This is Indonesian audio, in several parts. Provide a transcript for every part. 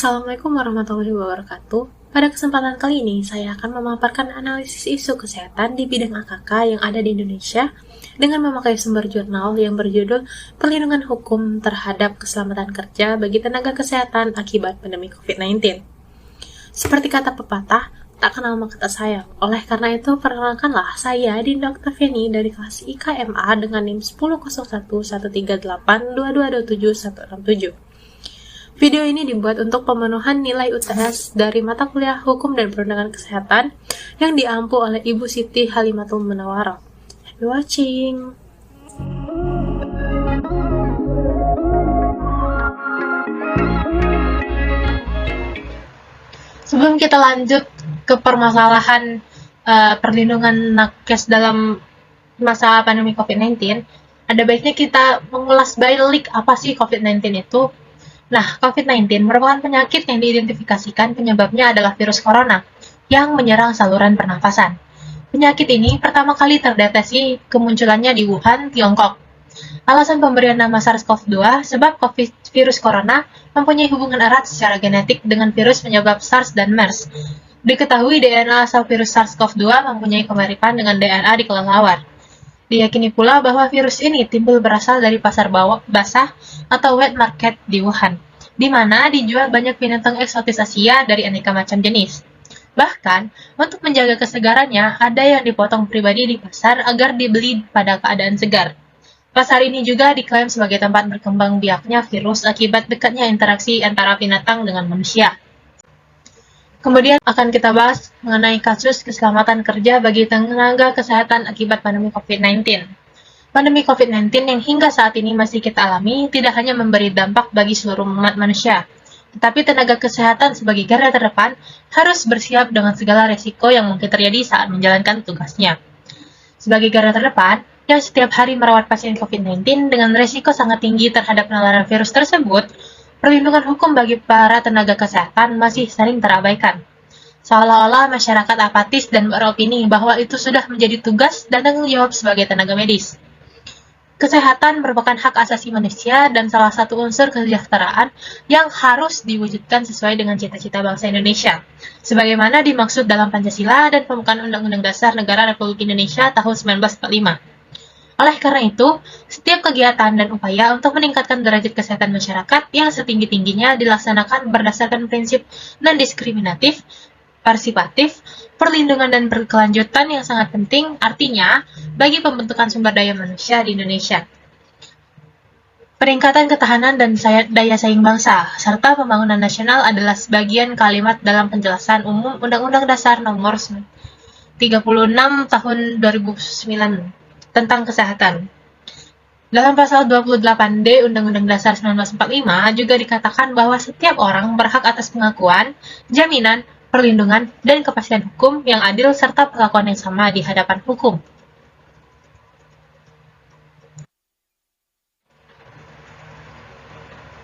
Assalamualaikum warahmatullahi wabarakatuh. Pada kesempatan kali ini, saya akan memaparkan analisis isu kesehatan di bidang AKK yang ada di Indonesia dengan memakai sumber jurnal yang berjudul Perlindungan Hukum Terhadap Keselamatan Kerja bagi Tenaga Kesehatan Akibat Pandemi COVID-19. Seperti kata pepatah, tak kenal maka tak sayang. Oleh karena itu, perkenalkanlah saya Dinda Oktaviani dari kelas IKMA dengan NIM 10.138.2227.167. Video ini dibuat untuk pemenuhan nilai UTS dari mata kuliah Hukum dan Perundangan Kesehatan yang diampu oleh Ibu Siti Halimatul Munawaroh. Happy watching! Sebelum kita lanjut ke permasalahan perlindungan nakes dalam masa pandemi COVID-19, ada baiknya kita mengulas balik apa sih COVID-19 itu. Nah, COVID-19 merupakan penyakit yang diidentifikasikan penyebabnya adalah virus corona yang menyerang saluran pernafasan. Penyakit ini pertama kali terdeteksi kemunculannya di Wuhan, Tiongkok. Alasan pemberian nama SARS-CoV-2 sebab virus corona mempunyai hubungan erat secara genetik dengan virus penyebab SARS dan MERS. Diketahui DNA asal virus SARS-CoV-2 mempunyai kemiripan dengan DNA di kelelawar. Diyakini pula bahwa virus ini timbul berasal dari pasar basah atau wet market di Wuhan, di mana dijual banyak binatang eksotis Asia dari aneka macam jenis. Bahkan, untuk menjaga kesegarannya, ada yang dipotong pribadi di pasar agar dibeli pada keadaan segar. Pasar ini juga diklaim sebagai tempat berkembang biaknya virus akibat dekatnya interaksi antara binatang dengan manusia. Kemudian akan kita bahas mengenai kasus keselamatan kerja bagi tenaga kesehatan akibat pandemi COVID-19. Pandemi COVID-19 yang hingga saat ini masih kita alami tidak hanya memberi dampak bagi seluruh umat manusia, tetapi tenaga kesehatan sebagai garda terdepan harus bersiap dengan segala resiko yang mungkin terjadi saat menjalankan tugasnya. Sebagai garda terdepan, yang setiap hari merawat pasien COVID-19 dengan resiko sangat tinggi terhadap penularan virus tersebut, perlindungan hukum bagi para tenaga kesehatan masih sering terabaikan. Seolah-olah masyarakat apatis dan beropini bahwa itu sudah menjadi tugas dan tanggung jawab sebagai tenaga medis. Kesehatan merupakan hak asasi manusia dan salah satu unsur kesejahteraan yang harus diwujudkan sesuai dengan cita-cita bangsa Indonesia, sebagaimana dimaksud dalam Pancasila dan Pembukaan Undang-Undang Dasar Negara Republik Indonesia tahun 1945. Oleh karena itu, setiap kegiatan dan upaya untuk meningkatkan derajat kesehatan masyarakat yang setinggi-tingginya dilaksanakan berdasarkan prinsip non-diskriminatif, partisipatif, perlindungan dan berkelanjutan yang sangat penting artinya bagi pembentukan sumber daya manusia di Indonesia. Peningkatan ketahanan dan daya saing bangsa, serta pembangunan nasional adalah sebagian kalimat dalam penjelasan umum Undang-Undang Dasar Nomor 36 Tahun 2009 tentang kesehatan. Dalam pasal 28D Undang-Undang Dasar 1945 juga dikatakan bahwa setiap orang berhak atas pengakuan, jaminan, perlindungan, dan kepastian hukum yang adil serta perlakuan yang sama di hadapan hukum.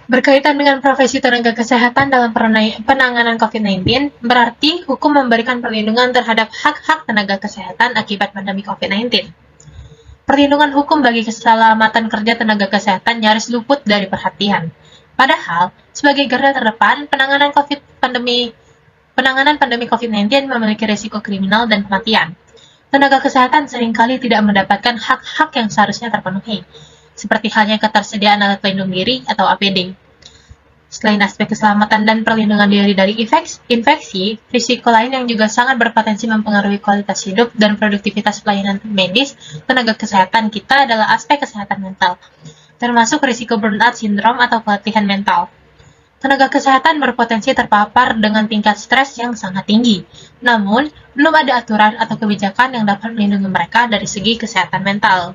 Berkaitan dengan profesi tenaga kesehatan dalam penanganan COVID-19, berarti hukum memberikan perlindungan terhadap hak-hak tenaga kesehatan akibat pandemi COVID-19. Perlindungan hukum bagi keselamatan kerja tenaga kesehatan nyaris luput dari perhatian. Padahal, sebagai garda terdepan, penanganan pandemi COVID-19 memiliki risiko kriminal dan kematian. Tenaga kesehatan seringkali tidak mendapatkan hak-hak yang seharusnya terpenuhi, seperti halnya ketersediaan alat pelindung diri atau APD. Selain aspek keselamatan dan perlindungan diri dari infeksi, risiko lain yang juga sangat berpotensi mempengaruhi kualitas hidup dan produktivitas pelayanan medis tenaga kesehatan kita adalah aspek kesehatan mental, termasuk risiko burnout syndrome atau pelatihan mental. Tenaga kesehatan berpotensi terpapar dengan tingkat stres yang sangat tinggi, namun belum ada aturan atau kebijakan yang dapat melindungi mereka dari segi kesehatan mental.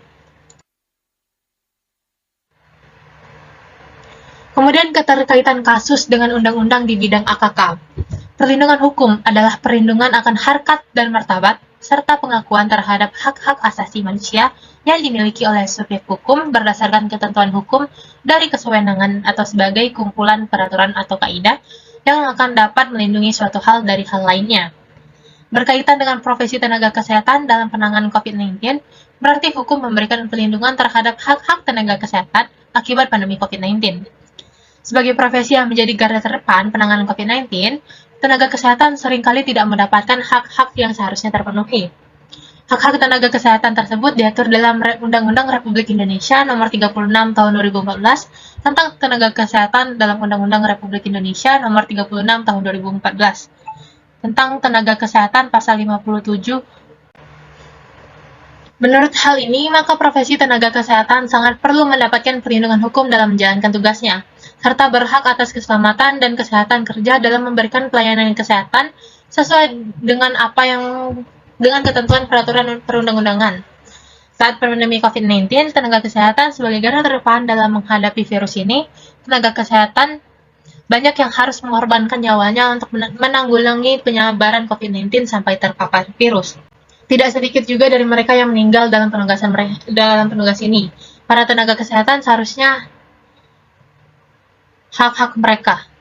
Kemudian keterkaitan kasus dengan undang-undang di bidang AKK. Perlindungan hukum adalah perlindungan akan harkat dan martabat, serta pengakuan terhadap hak-hak asasi manusia yang dimiliki oleh subjek hukum berdasarkan ketentuan hukum dari kesewenangan atau sebagai kumpulan peraturan atau kaidah yang akan dapat melindungi suatu hal dari hal lainnya. Berkaitan dengan profesi tenaga kesehatan dalam penanganan COVID-19, berarti hukum memberikan perlindungan terhadap hak-hak tenaga kesehatan akibat pandemi COVID-19. Sebagai profesi yang menjadi garda terdepan penanganan COVID-19, tenaga kesehatan seringkali tidak mendapatkan hak-hak yang seharusnya terpenuhi. Hak-hak tenaga kesehatan tersebut diatur dalam Undang-Undang Republik Indonesia Nomor 36 Tahun 2014 tentang tenaga kesehatan dalam Undang-Undang Republik Indonesia Nomor 36 Tahun 2014 tentang tenaga kesehatan pasal 57. Menurut hal ini, maka profesi tenaga kesehatan sangat perlu mendapatkan perlindungan hukum dalam menjalankan tugasnya, serta berhak atas keselamatan dan kesehatan kerja dalam memberikan pelayanan kesehatan sesuai dengan dengan ketentuan peraturan perundang-undangan. Saat pandemi COVID-19, tenaga kesehatan sebagai garda terdepan dalam menghadapi virus ini, tenaga kesehatan banyak yang harus mengorbankan nyawanya untuk menanggulangi penyebaran COVID-19 sampai terpapar virus. Tidak sedikit juga dari mereka yang meninggal dalam penugas ini. Para tenaga kesehatan seharusnya hak-hak mereka.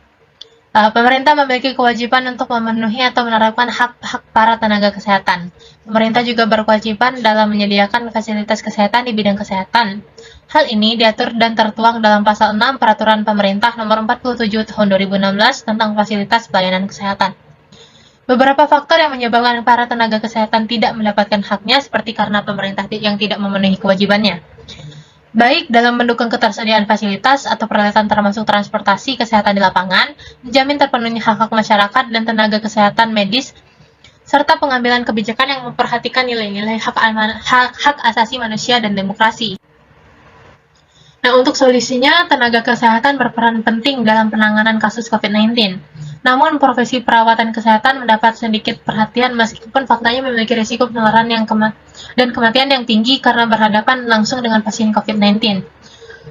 Pemerintah memiliki kewajiban untuk memenuhi atau menerapkan hak-hak para tenaga kesehatan. Pemerintah juga berkewajiban dalam menyediakan fasilitas kesehatan di bidang kesehatan. Hal ini diatur dan tertuang dalam Pasal 6 Peraturan Pemerintah Nomor 47 Tahun 2016 tentang Fasilitas Pelayanan Kesehatan. Beberapa faktor yang menyebabkan para tenaga kesehatan tidak mendapatkan haknya seperti karena pemerintah yang tidak memenuhi kewajibannya. Baik dalam mendukung ketersediaan fasilitas atau peralatan termasuk transportasi kesehatan di lapangan, menjamin terpenuhnya hak-hak masyarakat dan tenaga kesehatan medis, serta pengambilan kebijakan yang memperhatikan nilai-nilai hak asasi manusia dan demokrasi. Nah, untuk solusinya, tenaga kesehatan berperan penting dalam penanganan kasus COVID-19. Namun, profesi perawatan kesehatan mendapat sedikit perhatian meskipun faktanya memiliki risiko penularan dan kematian yang tinggi karena berhadapan langsung dengan pasien COVID-19.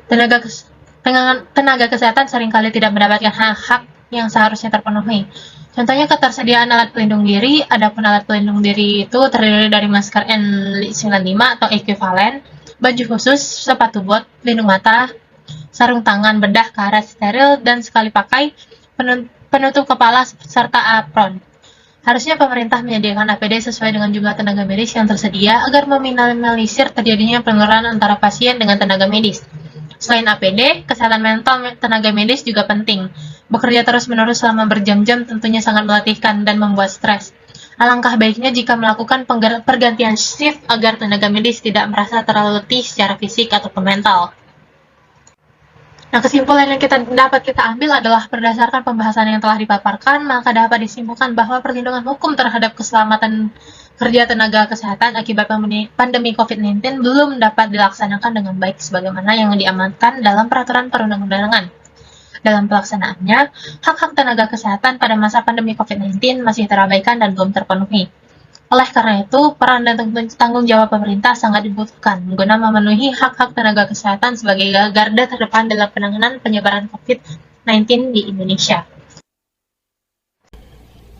Tenaga kesehatan seringkali tidak mendapatkan hak-hak yang seharusnya terpenuhi. Contohnya ketersediaan alat pelindung diri, adapun alat pelindung diri itu terdiri dari masker N95 atau ekuivalen, baju khusus, sepatu bot, pelindung mata, sarung tangan, bedah, karet steril, dan sekali pakai, penutup kepala, serta apron. Harusnya pemerintah menyediakan APD sesuai dengan jumlah tenaga medis yang tersedia agar meminimalisir terjadinya penularan antara pasien dengan tenaga medis. Selain APD, kesehatan mental tenaga medis juga penting. Bekerja terus-menerus selama berjam-jam tentunya sangat melatihkan dan membuat stres. Alangkah baiknya jika melakukan pergantian shift agar tenaga medis tidak merasa terlalu letih secara fisik ataupun mental. Nah, kesimpulan yang dapat kita ambil adalah berdasarkan pembahasan yang telah dipaparkan, maka dapat disimpulkan bahwa perlindungan hukum terhadap keselamatan kerja tenaga kesehatan akibat pandemi COVID-19 belum dapat dilaksanakan dengan baik sebagaimana yang diamanatkan dalam peraturan perundang-undangan. Dalam pelaksanaannya, hak-hak tenaga kesehatan pada masa pandemi COVID-19 masih terabaikan dan belum terpenuhi. Oleh karena itu, peran dan tanggung jawab pemerintah sangat dibutuhkan guna memenuhi hak-hak tenaga kesehatan sebagai garda terdepan dalam penanganan penyebaran COVID-19 di Indonesia.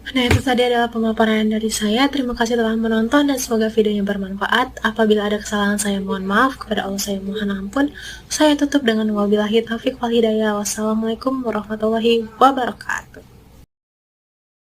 Nah, itu tadi adalah pemaparan dari saya. Terima kasih telah menonton dan semoga videonya bermanfaat. Apabila ada kesalahan saya mohon maaf, kepada Allah saya mohon ampun. Saya tutup dengan wabillahi taufiq wal hidayah. Wassalamualaikum warahmatullahi wabarakatuh.